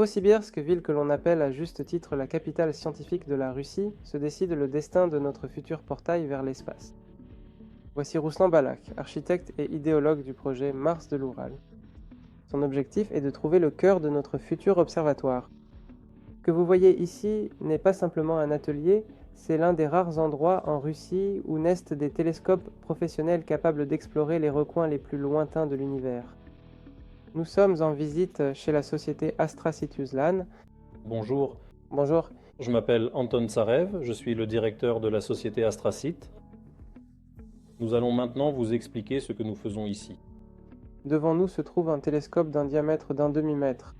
Novosibirsk, ville que l'on appelle à juste titre la capitale scientifique de la Russie, se décide le destin de notre futur portail vers l'espace. Voici Ruslan Balakh, architecte et idéologue du projet Mars de l'Oural. Son objectif est de trouver le cœur de notre futur observatoire. Ce que vous voyez ici n'est pas simplement un atelier, c'est l'un des rares endroits en Russie où naissent des télescopes professionnels capables d'explorer les recoins les plus lointains de l'univers. Nous sommes en visite chez la société Astra-Situzlan. Bonjour, Bonjour, je m'appelle Anton Tsarev, je suis le directeur de la société Astracit. Nous allons maintenant vous expliquer ce que nous faisons ici. devant nous se trouve un télescope d'un diamètre d'un demi-mètre.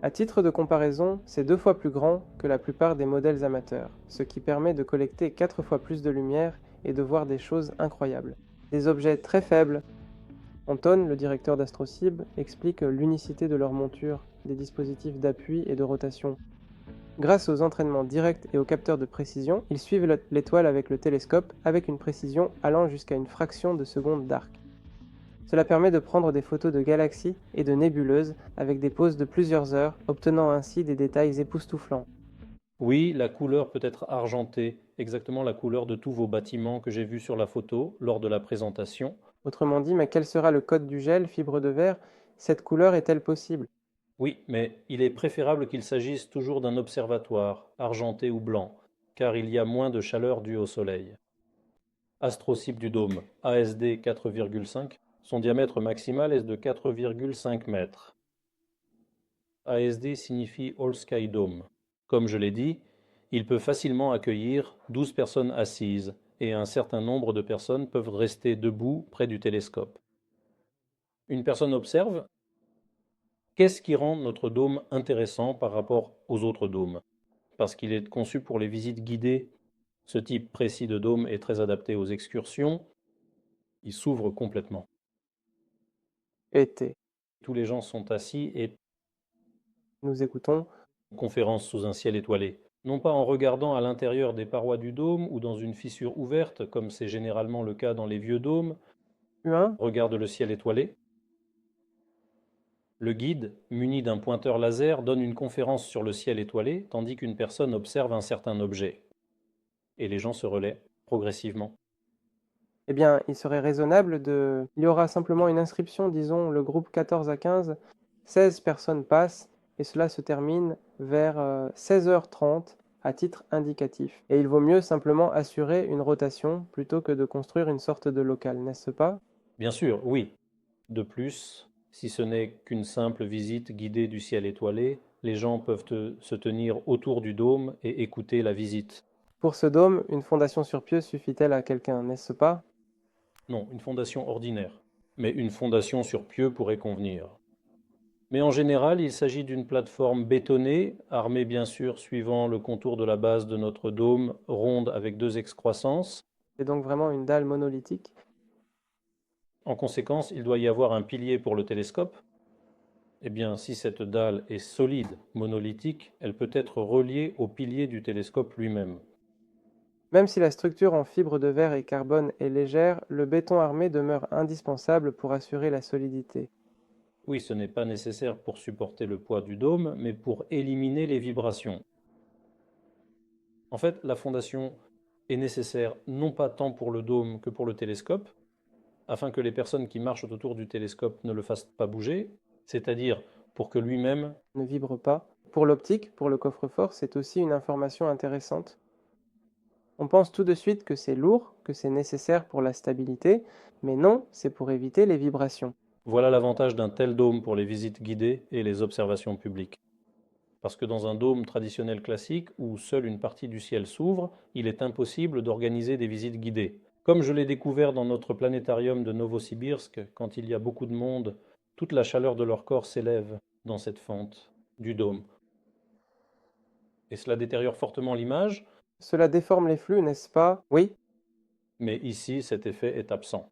À titre de comparaison, c'est 2 fois plus grand que la plupart des modèles amateurs, ce qui permet de collecter 4 fois plus de lumière et de voir des choses incroyables. Des objets très faibles. Anton, le directeur d'AstroCib, explique l'unicité de leur monture, des dispositifs d'appui et de rotation. Grâce aux entraînements directs et aux capteurs de précision, ils suivent l'étoile avec le télescope avec une précision allant jusqu'à une fraction de seconde d'arc. Cela permet de prendre des photos de galaxies et de nébuleuses avec des pauses de plusieurs heures, obtenant ainsi des détails époustouflants. Oui, la couleur peut être argentée, exactement la couleur de tous vos bâtiments que j'ai vus sur la photo lors de la présentation. Autrement dit, mais quel sera le code du gel, fibre de verre? Cette couleur est-elle possible? Oui, mais il est préférable qu'il s'agisse toujours d'un observatoire, argenté ou blanc, car il y a moins de chaleur due au soleil. Astrocib du dôme, ASD 4,5, son diamètre maximal est de 4,5 mètres. ASD signifie All Sky Dome. Comme je l'ai dit, il peut facilement accueillir 12 personnes assises et un certain nombre de personnes peuvent rester debout près du télescope. Une personne observe. Qu'est-ce qui rend notre dôme intéressant par rapport aux autres dômes? Parce qu'il est conçu pour les visites guidées. Ce type précis de dôme est très adapté aux excursions. Il s'ouvre complètement. Été. Tous les gens sont assis et Nous écoutons. conférence sous un ciel étoilé. Non pas en regardant à l'intérieur des parois du dôme ou dans une fissure ouverte, comme c'est généralement le cas dans les vieux dômes, U1. regarde le ciel étoilé. Le guide, muni d'un pointeur laser, donne une conférence sur le ciel étoilé, tandis qu'une personne observe un certain objet. Et les gens se relaient progressivement. Eh bien, il serait raisonnable de... Il y aura simplement une inscription, disons, le groupe 14 à 15. 16 personnes passent et cela se termine vers 16h30 à titre indicatif. Et il vaut mieux simplement assurer une rotation plutôt que de construire une sorte de local, n'est-ce pas? Bien sûr, oui. De plus, si ce n'est qu'une simple visite guidée du ciel étoilé, les gens peuvent se tenir autour du dôme et écouter la visite. Pour ce dôme, une fondation sur pieux suffit-elle à quelqu'un, n'est-ce pas? Non, une fondation ordinaire. Mais une fondation sur pieux pourrait convenir. Mais en général, il s'agit d'une plateforme bétonnée, armée bien sûr suivant le contour de la base de notre dôme, ronde avec 2 excroissances. C'est donc vraiment une dalle monolithique. En conséquence, il doit y avoir un pilier pour le télescope. Eh bien, si cette dalle est solide, monolithique, elle peut être reliée au pilier du télescope lui-même. Même si la structure en fibre de verre et carbone est légère, le béton armé demeure indispensable pour assurer la solidité. Oui, ce n'est pas nécessaire pour supporter le poids du dôme, mais pour éliminer les vibrations. En fait, la fondation est nécessaire non pas tant pour le dôme que pour le télescope, afin que les personnes qui marchent autour du télescope ne le fassent pas bouger, c'est-à-dire pour que lui-même... Ne vibre pas. Pour l'optique, pour le coffre-fort, c'est aussi une information intéressante. On pense tout de suite que c'est lourd, que c'est nécessaire pour la stabilité, mais non, c'est pour éviter les vibrations. Voilà l'avantage d'un tel dôme pour les visites guidées et les observations publiques. Parce que dans un dôme traditionnel classique, où seule une partie du ciel s'ouvre, il est impossible d'organiser des visites guidées. Comme je l'ai découvert dans notre planétarium de Novosibirsk, quand il y a beaucoup de monde, toute la chaleur de leur corps s'élève dans cette fente du dôme. Et cela détériore fortement l'image, Cela déforme les flux, n'est-ce pas? Oui, mais ici cet effet est absent.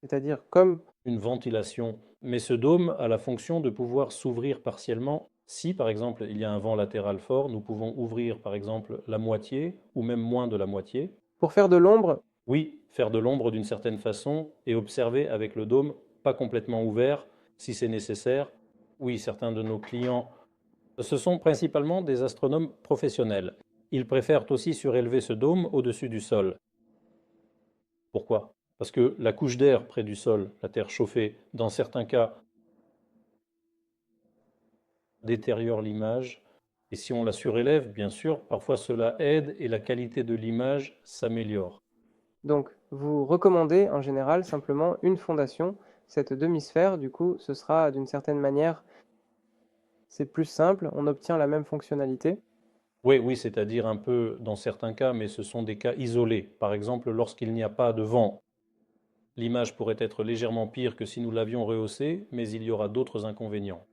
c'est-à-dire comme... Une ventilation. Mais ce dôme a la fonction de pouvoir s'ouvrir partiellement. Si, par exemple, il y a un vent latéral fort, nous pouvons ouvrir, par exemple, la moitié, ou même moins de la moitié. Pour faire de l'ombre, Oui, faire de l'ombre d'une certaine façon et observer avec le dôme pas complètement ouvert, si c'est nécessaire. Oui, certains de nos clients Ce sont principalement des astronomes professionnels. Ils préfèrent aussi surélever ce dôme au-dessus du sol. Pourquoi? Parce que la couche d'air près du sol, la terre chauffée, dans certains cas, détériore l'image. Et si on la surélève, bien sûr, parfois cela aide et la qualité de l'image s'améliore. Donc, vous recommandez en général simplement une fondation. Cette demi-sphère, du coup, ce sera d'une certaine manière, c'est plus simple, on obtient la même fonctionnalité. Oui, oui, c'est-à-dire un peu dans certains cas, mais ce sont des cas isolés. Par exemple, lorsqu'il n'y a pas de vent, l'image pourrait être légèrement pire que si nous l'avions rehaussée, mais il y aura d'autres inconvénients.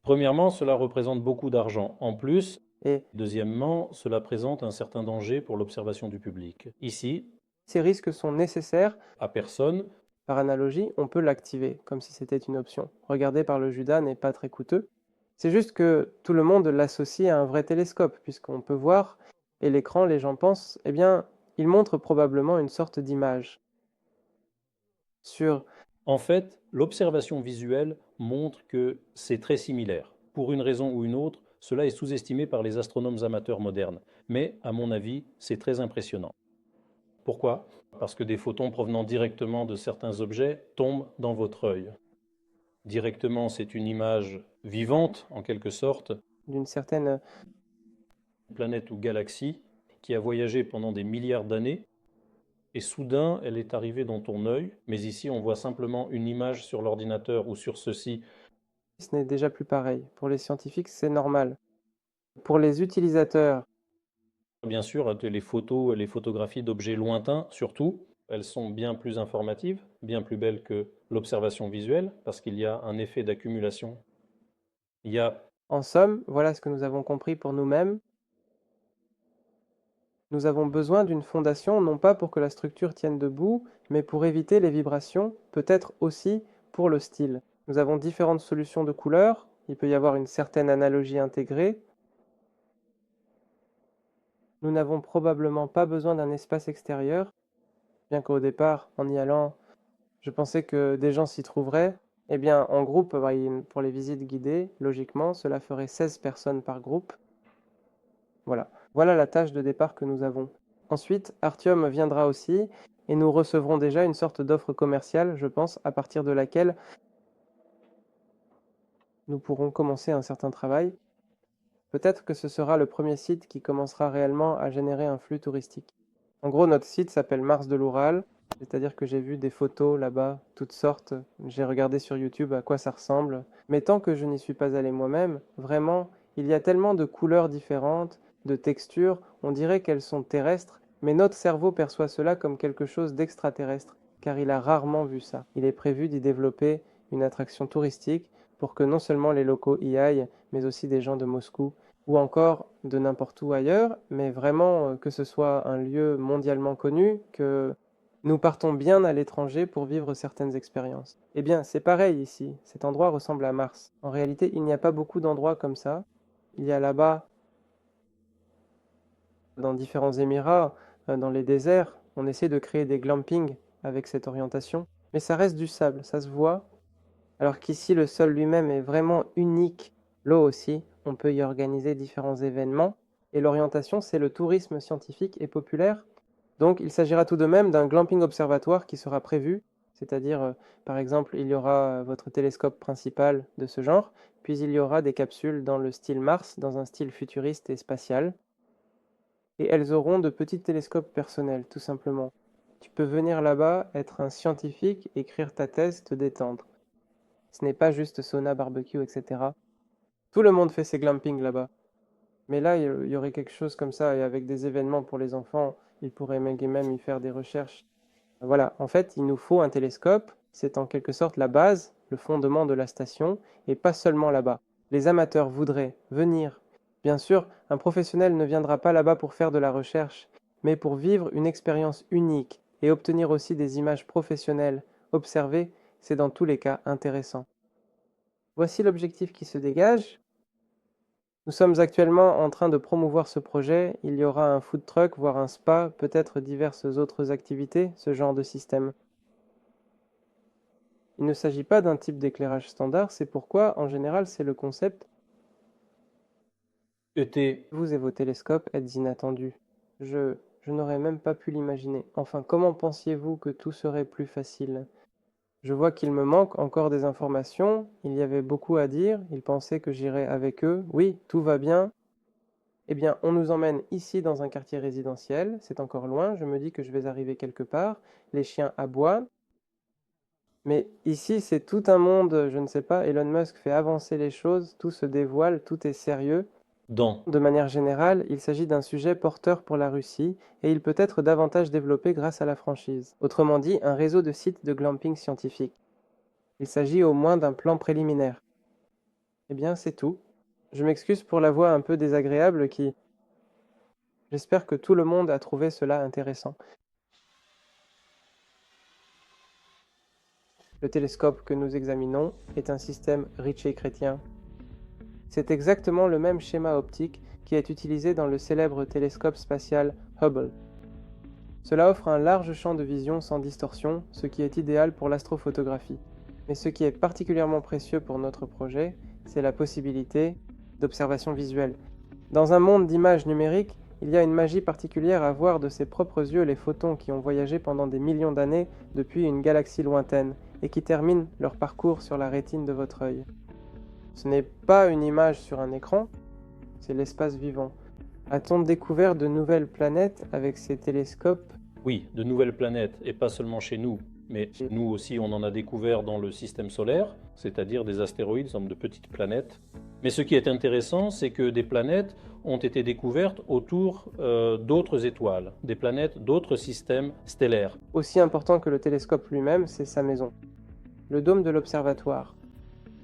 Premièrement, cela représente beaucoup d'argent. En plus, Et deuxièmement, cela présente un certain danger pour l'observation du public. Ici, ces risques sont nécessaires. à personne, Par analogie, on peut l'activer, comme si c'était une option. Regarder par le Judas n'est pas très coûteux. C'est juste que tout le monde l'associe à un vrai télescope, puisqu'on peut voir, et l'écran, les gens pensent, eh bien, il montre probablement une sorte d'image. Sur en fait, l'observation visuelle montre que c'est très similaire. Pour une raison ou une autre, cela est sous-estimé par les astronomes amateurs modernes. Mais, à mon avis, c'est très impressionnant. Pourquoi? Parce que des photons provenant directement de certains objets tombent dans votre œil. Directement, c'est une image vivante, en quelque sorte, d'une certaine une planète ou galaxie qui a voyagé pendant des milliards d'années, et soudain, elle est arrivée dans ton œil, mais ici, on voit simplement une image sur l'ordinateur ou sur ceci. ce n'est déjà plus pareil. Pour les scientifiques, c'est normal. Pour les utilisateurs, Bien sûr, les photos, les photographies d'objets lointains, surtout, elles sont bien plus informatives, bien plus belles que l'observation visuelle, parce qu'il y a un effet d'accumulation. Il y a en somme, voilà ce que nous avons compris pour nous-mêmes. Nous avons besoin d'une fondation, non pas pour que la structure tienne debout, mais pour éviter les vibrations, peut-être aussi pour le style. Nous avons différentes solutions de couleurs, il peut y avoir une certaine analogie intégrée. Nous n'avons probablement pas besoin d'un espace extérieur, bien qu'au départ, en y allant, je pensais que des gens s'y trouveraient. Eh bien, en groupe, pour les visites guidées, logiquement, cela ferait 16 personnes par groupe. Voilà. Voilà la tâche de départ que nous avons. Ensuite, Artium viendra aussi et nous recevrons déjà une sorte d'offre commerciale, je pense, à partir de laquelle nous pourrons commencer un certain travail. Peut-être que ce sera le premier site qui commencera réellement à générer un flux touristique. En gros, notre site s'appelle Mars de l'Oural, c'est-à-dire que j'ai vu des photos là-bas, toutes sortes. J'ai regardé sur YouTube à quoi ça ressemble. Mais tant que je n'y suis pas allé moi-même, vraiment, il y a tellement de couleurs différentes, de textures, on dirait qu'elles sont terrestres, mais notre cerveau perçoit cela comme quelque chose d'extraterrestre, car il a rarement vu ça. Il est prévu d'y développer une attraction touristique pour que non seulement les locaux y aillent, mais aussi des gens de Moscou ou encore de n'importe où ailleurs, mais vraiment que ce soit un lieu mondialement connu, que nous partons bien à l'étranger pour vivre certaines expériences. Eh bien, c'est pareil ici, cet endroit ressemble à Mars. En réalité, il n'y a pas beaucoup d'endroits comme ça. Il y a là-bas, dans différents Émirats, dans les déserts, on essaie de créer des glampings avec cette orientation, mais ça reste du sable, ça se voit, alors qu'ici, le sol lui-même est vraiment unique. L'eau aussi, on peut y organiser différents événements. Et l'orientation, c'est le tourisme scientifique et populaire. Donc, il s'agira tout de même d'un glamping observatoire qui sera prévu. C'est-à-dire, par exemple, il y aura votre télescope principal de ce genre, puis il y aura des capsules dans le style Mars, dans un style futuriste et spatial. Et elles auront de petits télescopes personnels, tout simplement. Tu peux venir là-bas, être un scientifique, écrire ta thèse, te détendre. Ce n'est pas juste sauna, barbecue, etc. Tout le monde fait ses glampings là-bas. Mais là, il y aurait quelque chose comme ça, et avec des événements pour les enfants, ils pourraient même y faire des recherches. Voilà, en fait, il nous faut un télescope. C'est en quelque sorte la base, le fondement de la station, et pas seulement là-bas. Les amateurs voudraient venir. Bien sûr, un professionnel ne viendra pas là-bas pour faire de la recherche, mais pour vivre une expérience unique et obtenir aussi des images professionnelles. Observer, c'est dans tous les cas intéressant. Voici l'objectif qui se dégage. Nous sommes actuellement en train de promouvoir ce projet. Il y aura un food truck, voire un spa, peut-être diverses autres activités, ce genre de système. Il ne s'agit pas d'un type d'éclairage standard, c'est pourquoi, en général, c'est le concept ET, Vous et vos télescopes êtes inattendus. Je n'aurais même pas pu l'imaginer. Enfin, comment pensiez-vous que tout serait plus facile? Je vois qu'il me manque encore des informations. Il y avait beaucoup à dire. Ils pensaient que j'irais avec eux. Oui, tout va bien. Eh bien, on nous emmène ici dans un quartier résidentiel. C'est encore loin. Je me dis que je vais arriver quelque part. Les chiens aboient. Mais ici, c'est tout un monde. Je ne sais pas. Elon Musk fait avancer les choses. Tout se dévoile. Tout est sérieux. dans. De manière générale, il s'agit d'un sujet porteur pour la Russie et il peut être davantage développé grâce à la franchise. Autrement dit, un réseau de sites de glamping scientifique. Il s'agit au moins d'un plan préliminaire. Eh bien, c'est tout. Je m'excuse pour la voix un peu désagréable qui... J'espère que tout le monde a trouvé cela intéressant. Le télescope que nous examinons est un système Ritchey-chrétien. C'est exactement le même schéma optique qui est utilisé dans le célèbre télescope spatial Hubble. Cela offre un large champ de vision sans distorsion, ce qui est idéal pour l'astrophotographie. Mais ce qui est particulièrement précieux pour notre projet, c'est la possibilité d'observation visuelle. Dans un monde d'images numériques, il y a une magie particulière à voir de ses propres yeux les photons qui ont voyagé pendant des millions d'années depuis une galaxie lointaine et qui terminent leur parcours sur la rétine de votre œil. Ce n'est pas une image sur un écran, c'est l'espace vivant. A-t-on découvert de nouvelles planètes avec ces télescopes? Oui, de nouvelles planètes, et pas seulement chez nous, mais nous aussi on en a découvert dans le système solaire, c'est-à-dire des astéroïdes, de petites planètes. Mais ce qui est intéressant, c'est que des planètes ont été découvertes autour d'autres étoiles, des planètes d'autres systèmes stellaires. Aussi important que le télescope lui-même, c'est sa maison. Le dôme de l'observatoire.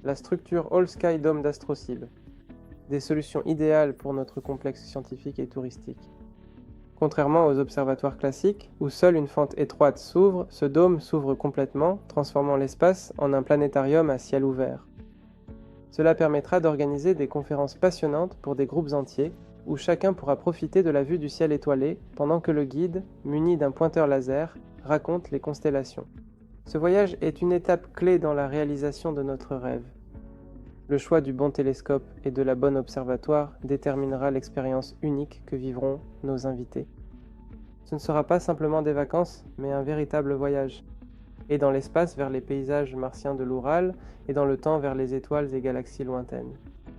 La structure All Sky Dome d'Astrosib. Des solutions idéales pour notre complexe scientifique et touristique. Contrairement aux observatoires classiques, où seule une fente étroite s'ouvre, ce dôme s'ouvre complètement, transformant l'espace en un planétarium à ciel ouvert. Cela permettra d'organiser des conférences passionnantes pour des groupes entiers, où chacun pourra profiter de la vue du ciel étoilé, pendant que le guide, muni d'un pointeur laser, raconte les constellations. Ce voyage est une étape clé dans la réalisation de notre rêve. Le choix du bon télescope et de la bonne observatoire déterminera l'expérience unique que vivront nos invités. Ce ne sera pas simplement des vacances, mais un véritable voyage. Et dans l'espace vers les paysages martiens de l'Oural, et dans le temps vers les étoiles et galaxies lointaines.